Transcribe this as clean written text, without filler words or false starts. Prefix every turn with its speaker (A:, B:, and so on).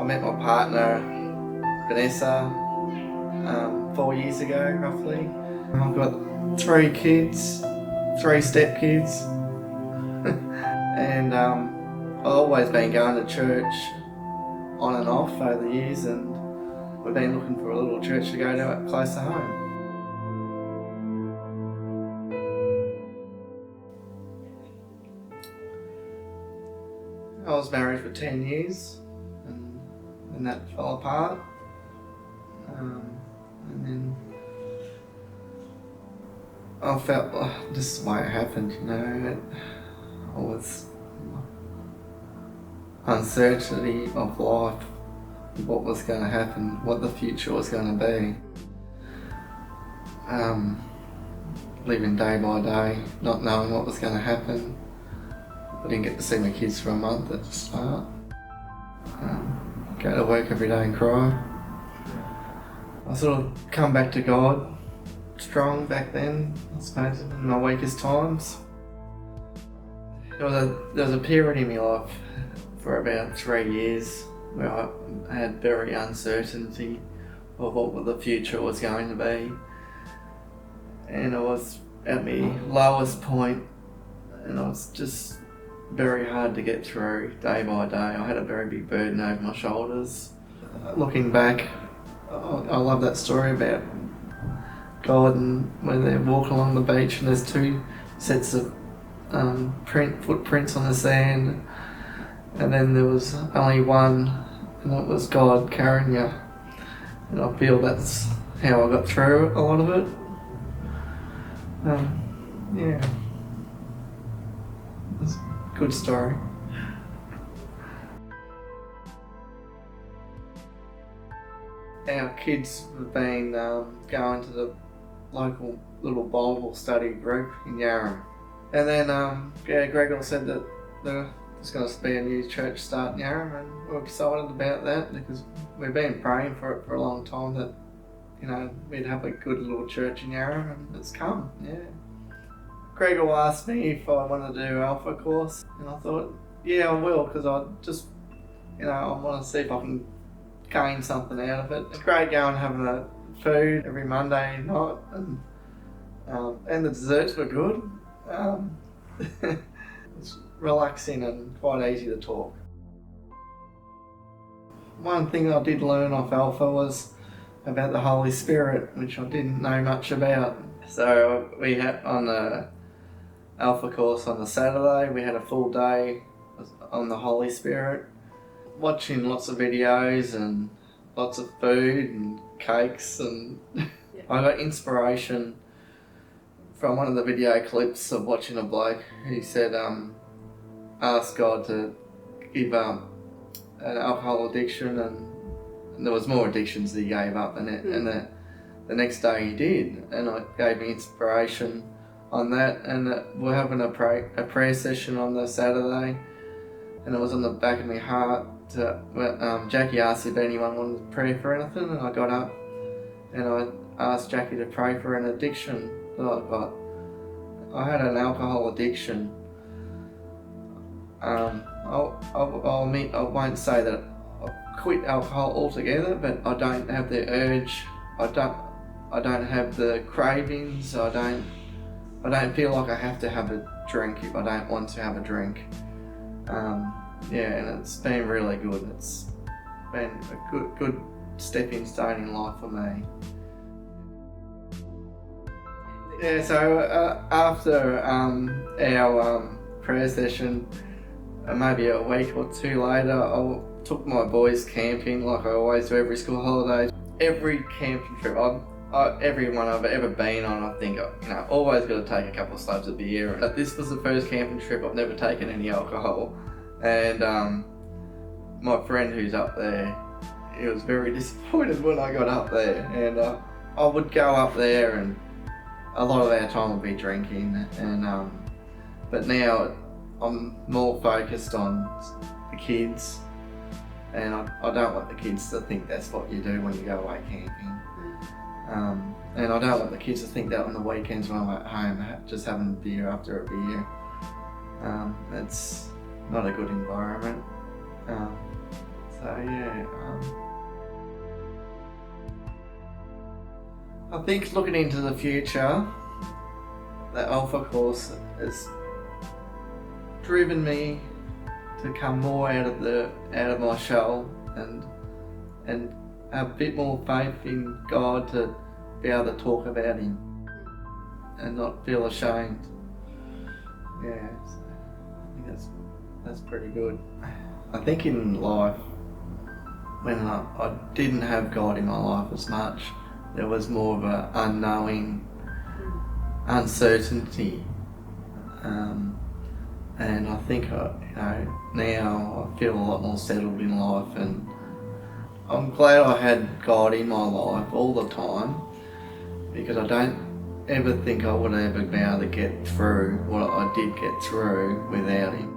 A: met my partner, Vanessa, 4 years ago, roughly. I've got 3 kids, 3 stepkids, and I've always been going to church on and off over the years, and we've been looking for a little church to go to close to home. I was married for 10 years, and that fell apart. And then I felt, this is the way it happened, you know. I was uncertainty of life, what was going to happen, what the future was going to be. Living day by day, not knowing what was going to happen. I didn't get to see my kids for a month at the start. Go to work every day and cry. I sort of come back to God strong back then, I suppose, in my weakest times. There was a period in my life for about 3 years where I had very uncertainty of what the future was going to be. And I was at my lowest point, and I was just very hard to get through day by day. I had a very big burden over my shoulders. Looking back, I love that story about God and when they're walking along the beach and there's 2 sets of footprints on the sand, and then there was only one, and it was God carrying you. And I feel that's how I got through a lot of it. Yeah. It's a good story. Our kids have been going to the local little Bible study group in Yarram. And then Gregor said that there's going to be a new church start in Yarram, and we're excited about that because we've been praying for it for a long time, that, you know, we'd have a good little church in Yarram, and it's come, yeah. Gregor asked me if I wanted to do Alpha course, and I thought, yeah, I will, because I just, you know, I want to see if I can gain something out of it. It's great going having a food every Monday night, and the desserts were good. It's relaxing and quite easy to talk. One thing I did learn off Alpha was about the Holy Spirit, which I didn't know much about. So we had on the Alpha course on the Saturday, we had a full day on the Holy Spirit, watching lots of videos and lots of food and cakes, and I got inspiration from one of the video clips of watching a bloke who said, ask God to give up an alcohol addiction, and there was more addictions that he gave up, and the next day he did, and it gave me inspiration on that. And we're having a prayer session on the Saturday, and it was on the back of my heart. Jackie asked if anyone wanted to pray for anything, and I got up and I asked Jackie to pray for an addiction that I've got. I had an alcohol addiction. I'll admit, I won't say that I quit alcohol altogether, but I don't have the urge. I don't have the cravings. I don't feel like I have to have a drink if I don't want to have a drink. Yeah, and it's been really good. It's been a good stepping stone in life for me. Yeah, so after our prayer session, maybe a week or 2 later, I took my boys camping like I always do every school holiday. Every camping trip, every one I've ever been on, I think, you know, always got to take a couple of slabs of beer. But this was the first camping trip I've never taken any alcohol. And my friend who's up there, he was very disappointed when I got up there. And I would go up there, and a lot of our time would be drinking. And but now I'm more focused on the kids, and I don't want the kids to think that's what you do when you go away camping. And I don't want the kids to think that on the weekends when I'm at home just having a beer after a beer. It's not a good environment. So yeah. I think looking into the future, the Alpha course has driven me to come more out of my shell and have a bit more faith in God to be able to talk about Him and not feel ashamed. Yeah, so I think that's pretty good. I think in life, when I didn't have God in my life as much, there was more of an unknowing, uncertainty, and I think now I feel a lot more settled in life, and I'm glad I had God in my life all the time, because I don't ever think I would ever be able to get through what I did get through without Him.